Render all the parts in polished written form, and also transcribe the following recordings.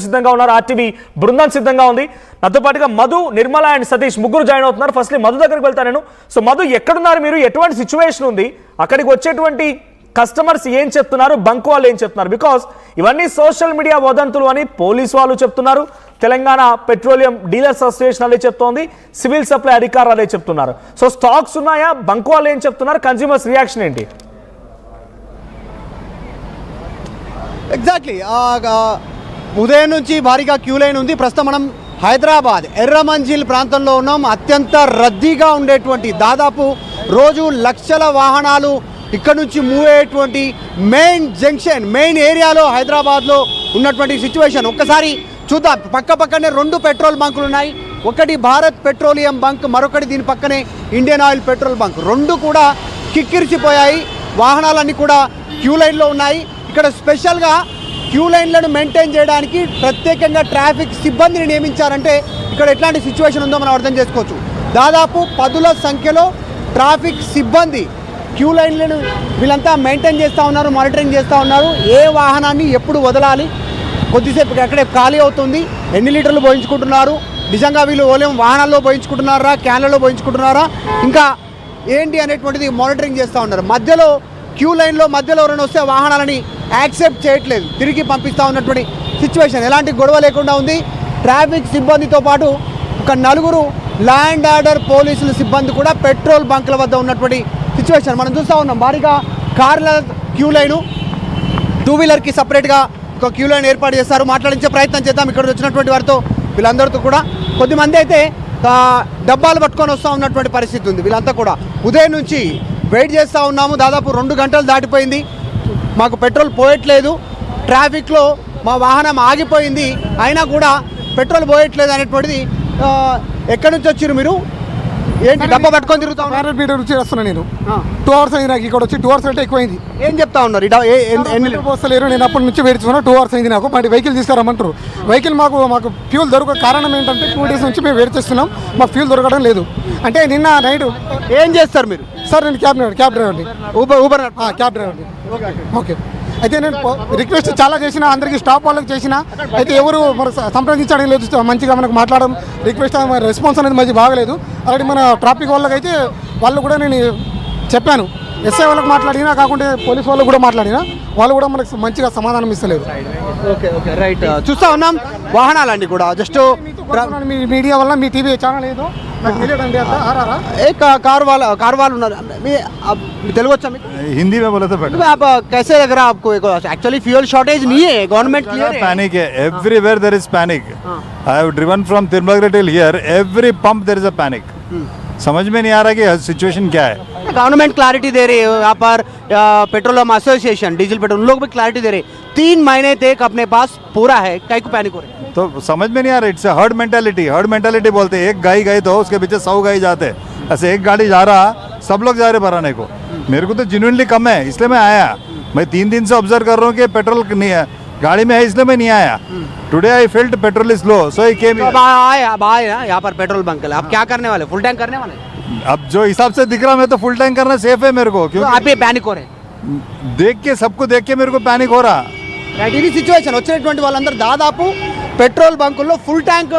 సిద్ధంగా ఉన్నారు. ఆర్టీవీ బృందం సిద్ధంగా ఉంది. నాతో పాటుగా మధు, నిర్మల అండ్ సతీష్ ముగ్గురు జాయిన్ అవుతున్నారు. ఫస్ట్లీ మధు దగ్గరికి వెళ్తాను నేను. సో మధు, ఎక్కడున్నారు మీరు? ఎటువంటి సిచ్యువేషన్ ఉంది? అక్కడికి వచ్చేటువంటి కస్టమర్స్ ఏం చెప్తున్నారు, బంక్ వాళ్ళు ఏం చెప్తున్నారు? బికాస్ ఇవన్నీ సోషల్ మీడియా వదంతులు అని పోలీసు వాళ్ళు చెప్తున్నారు, తెలంగాణ పెట్రోలియం డీలర్స్ అసోసియేషన్ అదే చెప్తోంది, సివిల్ సప్లై అధికారులు అదే చెప్తున్నారు. సో స్టాక్స్ ఉన్నాయా? బంక్ వాళ్ళు ఏం చెప్తున్నారు? కన్స్యూమర్స్ రియాక్షన్ ఏంటి? ఎగ్జాక్ట్లీ ఉదయం నుంచి భారీగా క్యూ లైన్ ఉంది. ప్రస్తుతం మనం హైదరాబాద్ ఎర్రమంజిల్ ప్రాంతంలో ఉన్నాం. అత్యంత రద్దీగా ఉండేటువంటి, దాదాపు రోజు లక్షల వాహనాలు ఇక్కడ నుంచి మూవ్ అయ్యేటువంటి మెయిన్ జంక్షన్, మెయిన్ ఏరియాలో హైదరాబాద్లో ఉన్నటువంటి సిచ్యువేషన్ ఒక్కసారి చూద్దాం. పక్కనే 2 పెట్రోల్ బంకులు ఉన్నాయి. ఒకటి భారత్ పెట్రోలియం బంక్, మరొకటి దీని పక్కనే ఇండియన్ ఆయిల్ పెట్రోల్ బంక్. 2 కూడా కిక్కిరిసిపోయాయి. వాహనాలన్నీ కూడా క్యూ లైన్లో ఉన్నాయి. ఇక్కడ స్పెషల్గా క్యూ లైన్లను మెయింటైన్ చేయడానికి ప్రత్యేకంగా ట్రాఫిక్ సిబ్బందిని నియమించారంటే ఇక్కడ ఎట్లాంటి సిచ్యువేషన్ ఉందో మనం అర్థం చేసుకోవచ్చు. దాదాపు 10ల సంఖ్యలో ట్రాఫిక్ సిబ్బంది క్యూ లైన్లను వీళ్ళంతా మెయింటైన్ చేస్తూ ఉన్నారు, మానిటరింగ్ చేస్తూ ఉన్నారు. ఏ వాహనాన్ని ఎప్పుడు వదలాలి, కొద్దిసేపు అక్కడే ఖాళీ అవుతుంది, ఎన్ని లీటర్లు పోయించుకుంటున్నారు, నిజంగా వీళ్ళు ఓలేం వాహనాల్లో పోయించుకుంటున్నారా, క్యాన్లలో పోయించుకుంటున్నారా, ఇంకా ఏంటి అనేటువంటిది మానిటరింగ్ చేస్తూ ఉన్నారు. మధ్యలో క్యూ లైన్లో మధ్యలో ఎవరైనా వస్తే వాహనాలని యాక్సెప్ట్ చేయట్లేదు, తిరిగి పంపిస్తూ ఉన్నటువంటి సిచ్యువేషన్. ఎలాంటి గొడవ లేకుండా ఉంది. ట్రాఫిక్ సిబ్బందితో పాటు ఒక 4 ల్యాండ్ ఆర్డర్ పోలీసుల సిబ్బంది కూడా పెట్రోల్ బంకుల వద్ద ఉన్నటువంటి సిచ్యువేషన్ మనం చూస్తూ ఉన్నాం. భారీగా కార్ల క్యూ లైను, 2 వీలర్కి సపరేట్గా ఒక క్యూ లైన్ ఏర్పాటు చేస్తారు. మాట్లాడించే ప్రయత్నం చేద్దాం ఇక్కడ వచ్చినటువంటి వారితో, వీళ్ళందరితో కూడా. కొద్దిమంది అయితే డబ్బాలు పట్టుకొని వస్తూ ఉన్నటువంటి పరిస్థితి ఉంది. వీళ్ళంతా కూడా ఉదయం నుంచి వెయిట్ చేస్తూ ఉన్నాము. దాదాపు 2 గంటలు దాటిపోయింది, మాకు పెట్రోల్ పోయట్లేదు, ట్రాఫిక్లో మా వాహనం ఆగిపోయింది, అయినా కూడా పెట్రోల్ పోయట్లేదు అనేటువంటిది. ఎక్కడి నుంచి వచ్చారు మీరు? ఏంటి డబ్బా పట్టుకొని తిరుగుతాను? భారత్ మీటర్ నుంచి వస్తున్నాను నేను. 2 అవర్స్ అయింది నాకు ఇక్కడ వచ్చి. 2 అవర్స్ అంటే ఎక్కువైంది. ఏం చెప్తా ఉన్నారు? ఎన్ని పోస్తలేరు. నేను అప్పటి నుంచి వెయిట్ చేస్తున్నా. 2 అవర్స్ అయింది నాకు. మరి వెహికల్ తీసుకురామంటారు. వెహికల్ మాకు ఫ్యూల్ దొరక కారణం ఏంటంటే 2 డేస్ నుంచి మేము వెయిట్ చేస్తున్నాం, మాకు ఫ్యూల్ దొరకడం లేదు. అంటే నిన్న నైట్ ఏం చేస్తారు మీరు? సార్ నేను క్యాబ్ డ్రైవర్ని. ఊబర్ క్యాబ్ డ్రైవర్ని. ఓకే. అయితే నేను రిక్వెస్ట్ చాలా చేసిన, అందరికీ స్టాప్ వాళ్ళకి చేసిన, అయితే ఎవరు మరి సంప్రదించడం లేదు, మంచిగా మనకు మాట్లాడడం, రిక్వెస్ట్ రెస్పాన్స్ అనేది మంచి బాగలేదు. అలాంటి మన ట్రాఫిక్ వాళ్ళకి అయితే వాళ్ళు కూడా నేను చెప్పాను, ఎస్ఐ వాళ్ళకి మాట్లాడినా, కాకుంటే పోలీస్ వాళ్ళకి కూడా మాట్లాడినా, వాళ్ళు కూడా మనకు మంచిగా సమాధానం ఇస్తలేరు. Okay right. చూస్తూ ఉన్నాం వాహనాలన్నీ కూడా జస్ట్ మీ మీడియా వల్ల, మీ టీవీ ఛానల్ ఏదో कार वाला तेलुगु अच्छा हिंदी में बोले तो बेटर। आप कैसे लग रहा है आपको? एक्चुअली फ्यूल शॉर्टेज नहीं है, गवर्नमेंट क्लियर है। पैनिक है everywhere, there is panic. I have driven from Tirumala till here, every pump there is a panic. समझ में नहीं आ रहा कि सिचुएशन क्या है। गवर्नमेंट क्लैरिटी दे रही है, यहाँ पर पेट्रोलियम एसोसिएशन, डीजल पेट्रोल, उन लोग भी क्लैरिटी दे रहे हैं। 3 महीने तक अपने पास पूरा है, कई को पैनिक हो रहे हैं? तो समझ में नहीं आ रहा। इट्स हर्ड मेंटालिटी बोलते हैं। एक गाय गए तो उसके पीछे 100 गाय जाते। ऐसे एक गाड़ी जा रहा, सब लोग जा रहे भराने को। मेरे को तो जेन्युइनली कम है, इसलिए मैं आया। मैं 3 दिन से ऑब्जर्व कर रहा हूँ कि पेट्रोल नहीं है गाड़ी में है, इसलिए मैं नहीं आया। Today I felt petrol is low, so I came. अब आए ना यहाँ पर पेट्रोल बंक है, आप क्या करने वाले? फुल टैंक करने वाले? अब जो हिसाब से दिख रहा मैं तो फुल टैंक करना सेफ है मेरे को, क्योंकि आप ये पैनिक हो रहे हैं? सबको देख के मेरे को पैनिक हो रहा। ఇది సిచ్యువేషన్. వచ్చినటువంటి వాళ్ళందరూ దాదాపు పెట్రోల్ బంకుల్లో ఫుల్ ట్యాంక్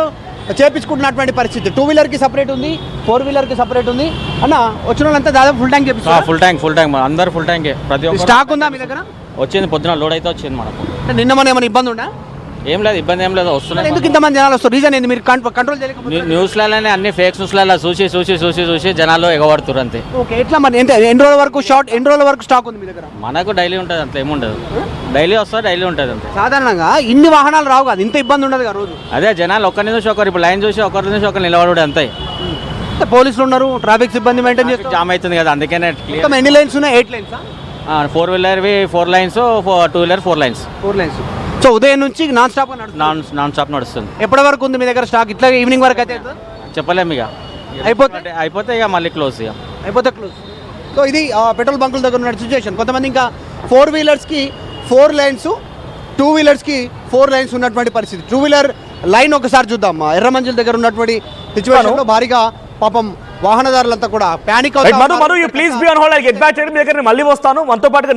చేపించుకుంటున్నటువంటి పరిస్థితి. 2 వీలర్కి సపరేట్ ఉంది, 4 వీలర్కి సపరేట్ ఉంది. అన్న వచ్చిన వాళ్ళంతా దాదాపు ఫుల్ ట్యాంక్ చేపిస్తారు. ఫుల్ ట్యాంక్ అందరు ఫుల్ ట్యాంకే. ప్రతి ఒక్క స్టాక్ ఉందా మీ దగ్గర? వచ్చింది, పొద్దున లోడ్ అయితే వచ్చింది మనకు. నిన్న మన ఏమైనా ఇబ్బంది ఉందా? ఏం లేదు, ఇబ్బంది ఏం లేదు, వస్తున్నాయి. ఎందుకు ఇంతమంది జనాలు వస్తారు? రీజన్ ఏంది? మీరు కంట్రోల్ చేయలేకపోతే? న్యూస్లలోనే అన్ని ఫేక్ న్యూస్లలో చూసి జనాలు ఎగబడుతున్నారు అంతే. ఓకే. ఎట్లా మరి ఎన్ని రోజుల వరకు స్టాక్ ఉంది మీ దగ్గర? మనకు డైలీ ఉంటుంది, అంత ఏముండదు. డైలీ వస్తారు, డైలీ ఉంటుంది అంతే. సాధారణంగా ఇన్ని వాహనాలు రావు కదా, ఇంత ఇబ్బంది ఉండదు కదా రోజు? అదే జనాలు ఒకరి నుంచి ఒకరు, ఇప్పుడు లైన్ చూసి ఒకరి నుంచి ఒకరు నిలబడు అంతే. పోలీసులు ఉన్నారు, ట్రాఫిక్ సిబ్బంది మెయింటైన్ చేస్తారు, జామ్ అవుతుంది కదా, అందుకనే. ఎన్ని లైన్స్ ఉన్నాయి? 8 lines. 4 వీలర్వి 4 lines, 2 wheeler 4 lines. 4 lines. So ఉదయం నుంచి నాన్ స్టాప్ నడుస్తుంది. ఎప్పటి వరకు ఉంది మీ దగ్గర స్టాక్? ఇట్లా ఈవినింగ్ వరకు అయితే చెప్పలేము ఇక, అయిపోతే ఇక మళ్ళీ క్లోజ్. అయిపోతే క్లోజ్. సో ఇది పెట్రోల్ బంకుల దగ్గర ఉన్న సిచ్యువేషన్. కొంతమంది ఇంకా 4 వీలర్స్కి 4 లైన్స్, 2 వీలర్స్కి 4 లైన్స్ ఉన్నటువంటి పరిస్థితి. 2 వీలర్ లైన్ ఒకసారి చూద్దాం. ఎర్రమంజిల్ దగ్గర ఉన్నటువంటి సిచ్యువేషన్లో భారీగా పాపం వాహనదారులంతా కూడా ప్యానిక్ అవుతారు. Please be on hold, I get back. మీ దగ్గర మళ్ళీ వస్తాను. మనతో పాటుగా